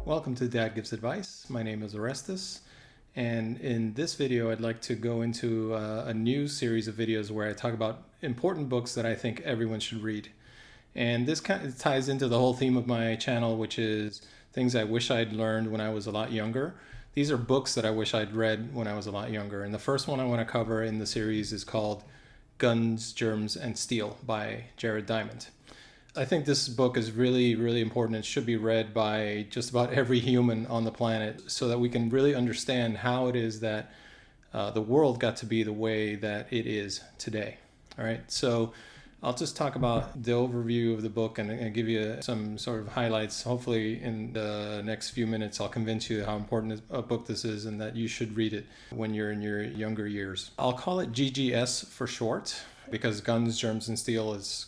Welcome to Dad Gives Advice. My name is Orestes, and in this video I'd like to go into a new series of videos where I talk about important books that I think everyone should read. And this kind of ties into the whole theme of my channel, which is things I wish I'd learned when I was a lot younger. These are books that I wish I'd read when I was a lot younger. And the first one I want to cover in the series is called Guns, Germs, and Steel by Jared Diamond. I think this book is really, really important. It should be read by just about every human on the planet so that we can really understand how it is that the world got to be the way that it is today. All right, so I'll just talk about the overview of the book and give you some sort of highlights. Hopefully in the next few minutes I'll convince you how important a book this is and that you should read it when you're in your younger years. I'll call it GGS for short because Guns, Germs, and Steel is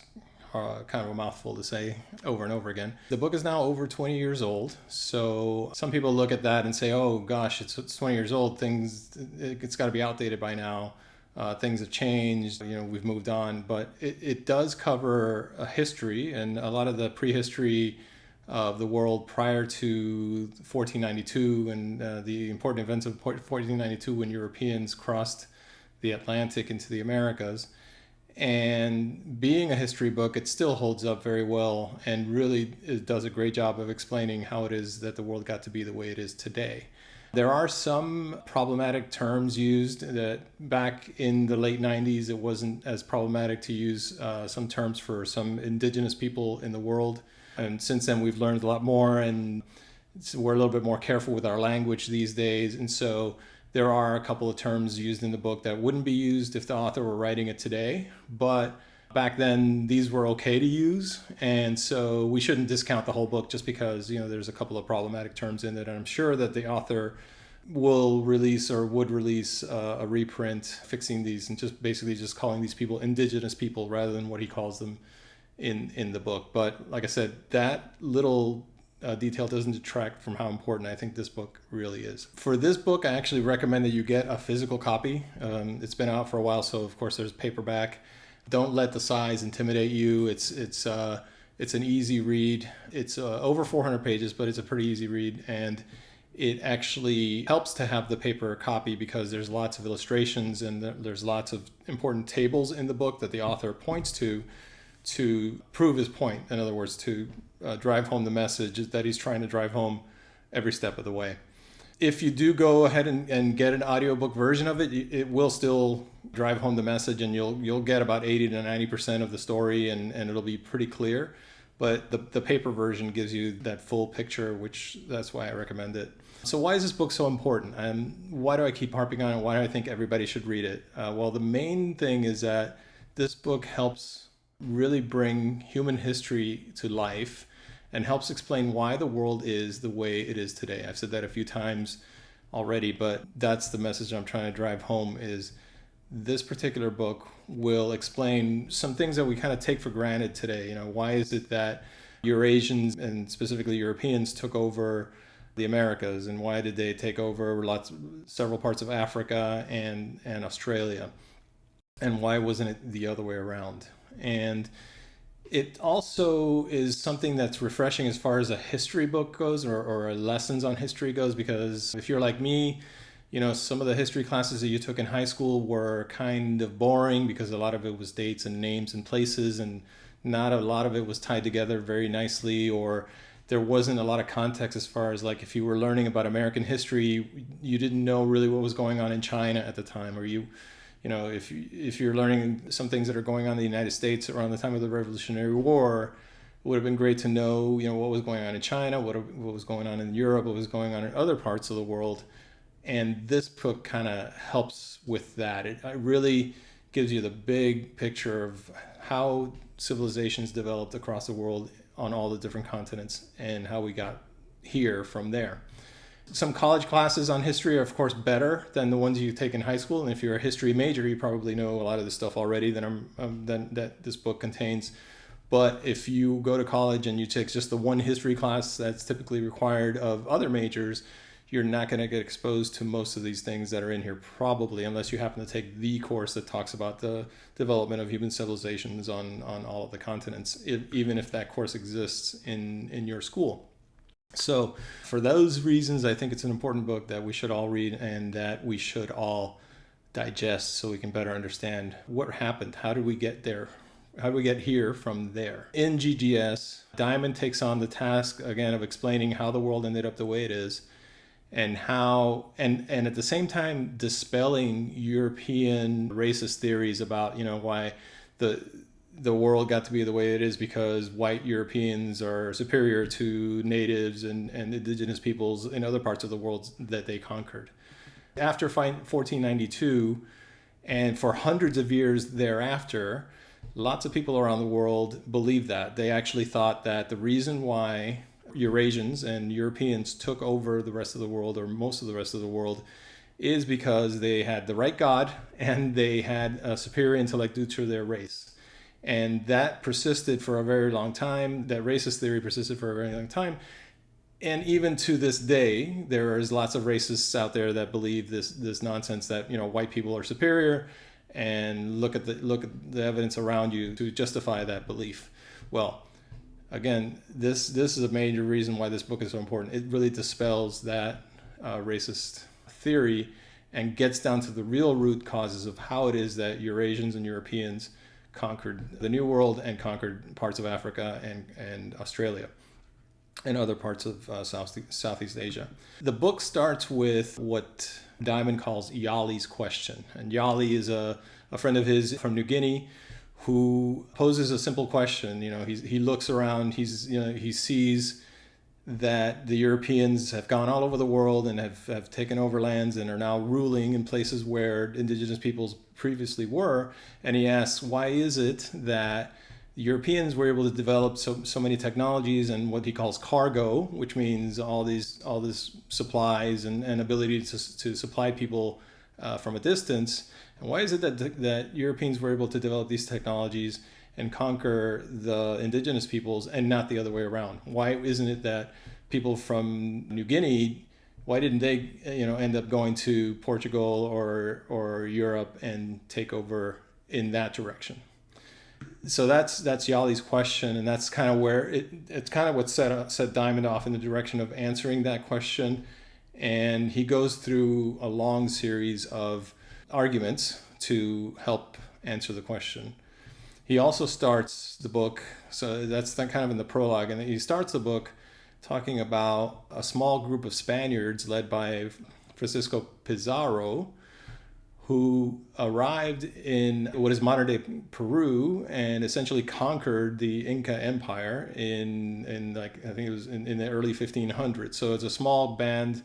kind of a mouthful to say over and over again. The book is now over 20 years old, so some people look at that and say, oh gosh, it's 20 years old, it's got to be outdated by now. Things have changed, we've moved on, but it does cover a history and a lot of the prehistory of the world prior to 1492 and the important events of 1492 when Europeans crossed the Atlantic into the Americas. And being a history book, it still holds up very well and really does a great job of explaining how it is that the world got to be the way it is today. There are some problematic terms used that back in the late 90s, it wasn't as problematic to use some terms for some indigenous people in the world. And since then, we've learned a lot more and we're a little bit more careful with our language these days. And so there are a couple of terms used in the book that wouldn't be used if the author were writing it today, but back then these were okay to use, and so we shouldn't discount the whole book just because there's a couple of problematic terms in it. And I'm sure that the author will release or would release a reprint fixing these and just basically just calling these people indigenous people rather than what he calls them in the book. But like I said, that little detail doesn't detract from how important I think this book really is. For this book, I actually recommend that you get a physical copy. It's been out for a while, so of course there's paperback. Don't let the size intimidate you. It's an easy read. It's over 400 pages, but it's a pretty easy read, and it actually helps to have the paper copy because there's lots of illustrations and there's lots of important tables in the book that the author points to prove his point. In other words, to drive home the message that he's trying to drive home every step of the way. If you do go ahead and get an audiobook version of it, it will still drive home the message, and you'll get about 80 to 90% of the story, and it'll be pretty clear. But the paper version gives you that full picture, which that's why I recommend it. So why is this book so important? And why do I keep harping on it? Why do I think everybody should read it? Well, the main thing is that this book helps really bring human history to life and helps explain why the world is the way it is today. I've said that a few times already, but that's the message I'm trying to drive home. Is this particular book will explain some things that we kind of take for granted today. Why is it that Eurasians and specifically Europeans took over the Americas, and why did they take over several parts of Africa and Australia, and why wasn't it the other way around? And it also is something that's refreshing as far as a history book goes or lessons on history goes, because if you're like me, some of the history classes that you took in high school were kind of boring because a lot of it was dates and names and places, and not a lot of it was tied together very nicely, or there wasn't a lot of context as far as like if you were learning about American history, you didn't know really what was going on in China at the time, or if you're learning some things that are going on in the United States around the time of the Revolutionary War, it would have been great to know, what was going on in China, what was going on in Europe, what was going on in other parts of the world. And this book kind of helps with that. It really gives you the big picture of how civilizations developed across the world on all the different continents and how we got here from there. Some college classes on history are, of course, better than the ones you take in high school. And if you're a history major, you probably know a lot of the stuff already that this book contains. But if you go to college and you take just the one history class that's typically required of other majors, you're not going to get exposed to most of these things that are in here, probably, unless you happen to take the course that talks about the development of human civilizations on all of the continents, even if that course exists in your school. So for those reasons, I think it's an important book that we should all read and that we should all digest so we can better understand what happened. How did we get there? How do we get here from there? In GGS, Diamond takes on the task again of explaining how the world ended up the way it is, and how and at the same time dispelling European racist theories about why the world got to be the way it is because white Europeans are superior to natives and indigenous peoples in other parts of the world that they conquered. After 1492 and for hundreds of years thereafter, lots of people around the world believed that. They actually thought that the reason why Eurasians and Europeans took over the rest of the world, or most of the rest of the world, is because they had the right God and they had a superior intellect due to their race. And that persisted for a very long time. That racist theory persisted for a very long time. And even to this day, there is lots of racists out there that believe this nonsense that white people are superior, and look at the evidence around you to justify that belief. Well, again, this is a major reason why this book is so important. It really dispels that racist theory and gets down to the real root causes of how it is that Eurasians and Europeans conquered the New World and conquered parts of Africa and Australia and other parts of Southeast Asia. The book starts with what Diamond calls Yali's question. And Yali is a friend of his from New Guinea who poses a simple question. He looks around, he sees that the Europeans have gone all over the world and have taken over lands and are now ruling in places where indigenous peoples previously were. And he asks, why is it that Europeans were able to develop so many technologies and what he calls cargo, which means all these supplies and ability to supply people from a distance. And why is it that Europeans were able to develop these technologies and conquer the indigenous peoples and not the other way around? Why isn't it that people from New Guinea, why didn't they end up going to Portugal or Europe and take over in that direction? So that's Yali's question, and that's kind of where it's kind of what set Diamond off in the direction of answering that question. And he goes through a long series of arguments to help answer the question. He also starts the book, so that's kind of in the prologue, and he starts the book talking about a small group of Spaniards led by Francisco Pizarro, who arrived in what is modern day Peru and essentially conquered the Inca Empire in I think it was in the early 1500s. So it's a small band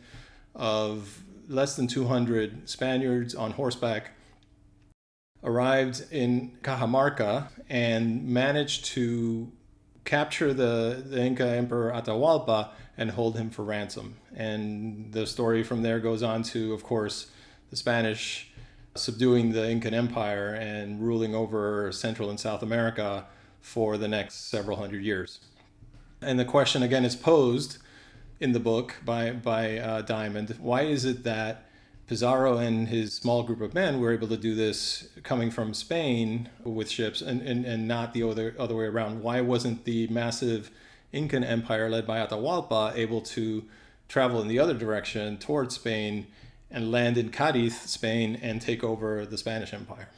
of less than 200 Spaniards on horseback arrived in Cajamarca and managed to capture the Inca Emperor Atahualpa and hold him for ransom. And the story from there goes on to, of course, the Spanish subduing the Incan Empire and ruling over Central and South America for the next several hundred years. And the question again is posed in the book by Diamond. Why is it that Pizarro and his small group of men were able to do this coming from Spain with ships and not the other way around? Why wasn't the massive Incan Empire led by Atahualpa able to travel in the other direction towards Spain and land in Cadiz, Spain, and take over the Spanish Empire?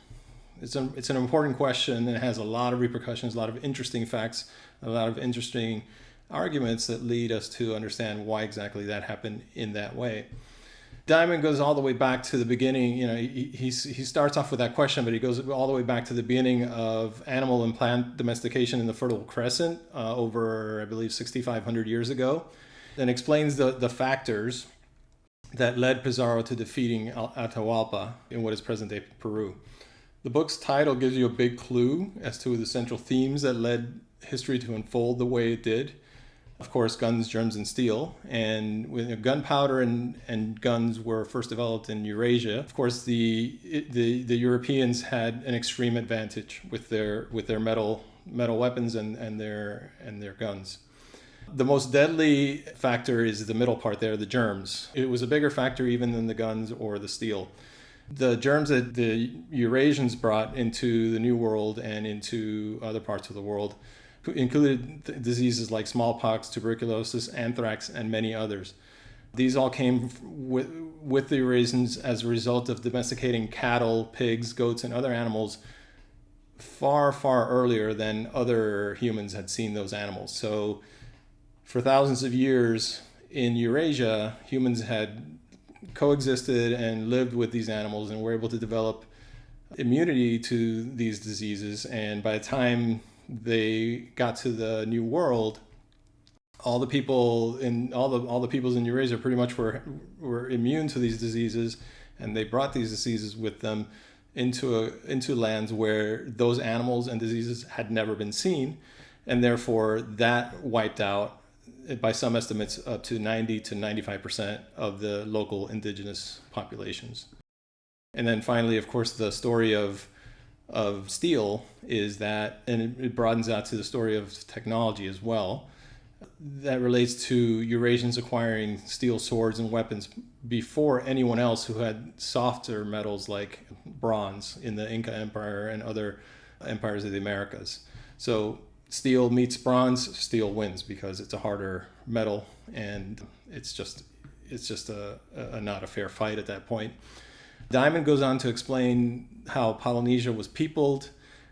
It's an important question, and it has a lot of repercussions, a lot of interesting facts, a lot of interesting arguments that lead us to understand why exactly that happened in that way. Diamond goes all the way back to the beginning. He starts off with that question, but he goes all the way back to the beginning of animal and plant domestication in the Fertile Crescent over, I believe, 6,500 years ago, and explains the factors that led Pizarro to defeating Atahualpa in what is present-day Peru. The book's title gives you a big clue as to the central themes that led history to unfold the way it did. Of course, guns, germs, and steel. And when gunpowder and guns were first developed in Eurasia, of course, the Europeans had an extreme advantage with their metal weapons and their guns. The most deadly factor is the middle part there, the germs. It was a bigger factor even than the guns or the steel. The germs that the Eurasians brought into the New World and into other parts of the world included diseases like smallpox, tuberculosis, anthrax, and many others. These all came with the Eurasians as a result of domesticating cattle, pigs, goats, and other animals far, far earlier than other humans had seen those animals. So for thousands of years in Eurasia, humans had coexisted and lived with these animals and were able to develop immunity to these diseases. And by the time they got to the New World, all the peoples in Eurasia pretty much were immune to these diseases, and they brought these diseases with them into lands where those animals and diseases had never been seen, and therefore that wiped out, by some estimates, up to 90 to 95% of the local indigenous populations. And then finally, of course, the story of steel is that, and it broadens out to the story of technology as well, that relates to Eurasians acquiring steel swords and weapons before anyone else who had softer metals like bronze in the Inca Empire and other empires of the Americas. So steel meets bronze, steel wins because it's a harder metal, and it's just a not a fair fight at that point. Diamond goes on to explain how Polynesia was peopled,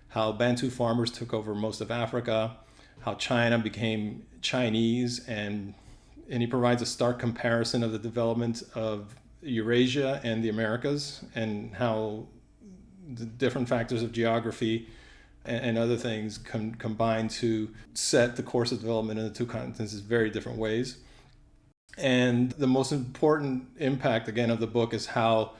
how Bantu farmers took over most of Africa, how China became Chinese, and he provides a stark comparison of the development of Eurasia and the Americas, and how the different factors of geography and other things combine to set the course of development in the two continents in very different ways. And the most important impact, again, of the book is how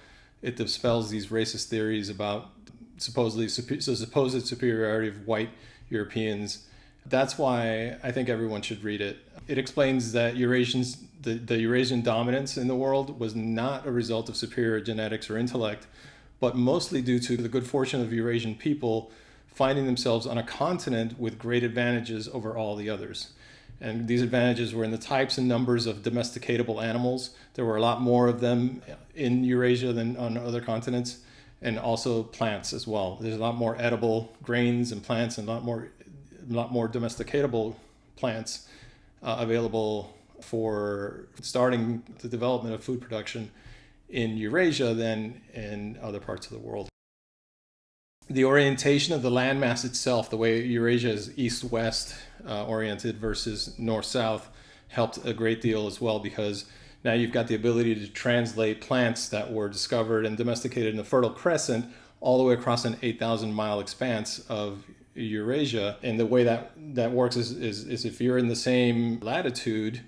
it dispels these racist theories about supposed superiority of white Europeans. That's why I think everyone should read it. It explains that the Eurasian dominance in the world was not a result of superior genetics or intellect, but mostly due to the good fortune of Eurasian people finding themselves on a continent with great advantages over all the others. And these advantages were in the types and numbers of domesticatable animals. There were a lot more of them in Eurasia than on other continents, and also plants as well. There's a lot more edible grains and plants, and a lot more domesticatable plants available for starting the development of food production in Eurasia than in other parts of the world. The orientation of the landmass itself, the way Eurasia is east-west oriented versus north-south, helped a great deal as well, because now you've got the ability to translate plants that were discovered and domesticated in the Fertile Crescent all the way across an 8,000-mile expanse of Eurasia. And the way that works is if you're in the same latitude,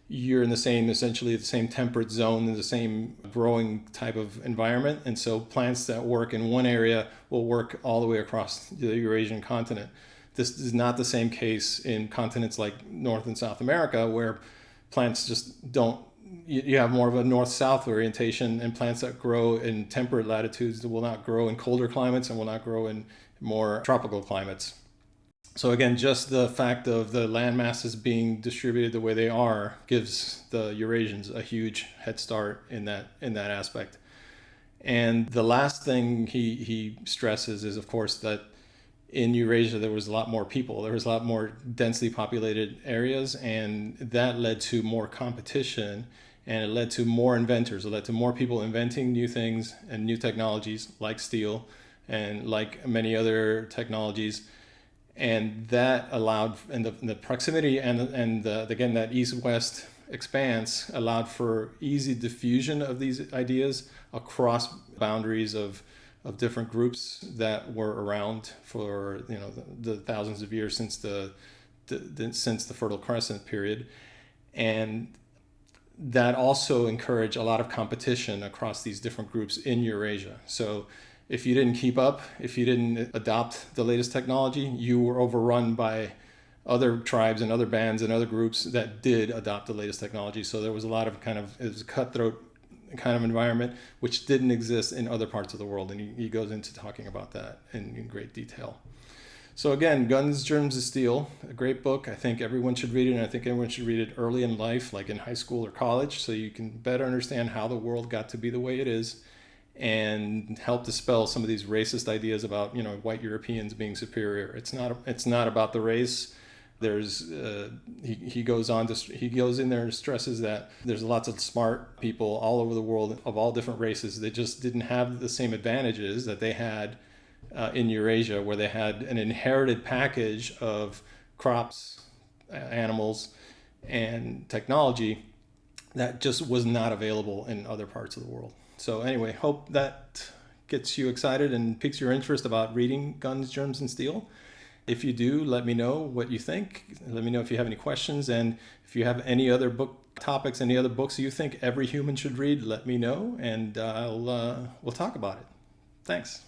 you're in essentially the same temperate zone, in the same growing type of environment. And so plants that work in one area will work all the way across the Eurasian continent. This is not the same case in continents like North and South America, where plants just don't, you have more of a north-south orientation, and plants that grow in temperate latitudes will not grow in colder climates and will not grow in more tropical climates. So again, just the fact of the land masses being distributed the way they are gives the Eurasians a huge head start in that aspect. And the last thing he stresses is, of course, that in Eurasia there was a lot more people. There was a lot more densely populated areas, and that led to more competition, and it led to more inventors. It led to more people inventing new things and new technologies like steel and like many other technologies. And that allowed, and the proximity and again, that east-west expanse allowed for easy diffusion of these ideas across boundaries of different groups that were around for the thousands of years since the Fertile Crescent period. And that also encouraged a lot of competition across these different groups in Eurasia. So if you didn't keep up, if you didn't adopt the latest technology, you were overrun by other tribes and other bands and other groups that did adopt the latest technology. So there was a lot of it was a cutthroat kind of environment, which didn't exist in other parts of the world. And he goes into talking about that in great detail. So again, Guns, Germs, and Steel, a great book. I think everyone should read it, and I think everyone should read it early in life, like in high school or college, so you can better understand how the world got to be the way it is, and help dispel some of these racist ideas about white Europeans being superior. It's not about the race. There's he goes on to he goes in there and stresses that there's lots of smart people all over the world of all different races. They just didn't have the same advantages that they had in Eurasia, where they had an inherited package of crops, animals, and technology that just was not available in other parts of the world. So anyway, hope that gets you excited and piques your interest about reading Guns, Germs, and Steel. If you do, let me know what you think. Let me know if you have any questions. And if you have any other book topics, any other books you think every human should read, let me know, and we'll talk about it. Thanks.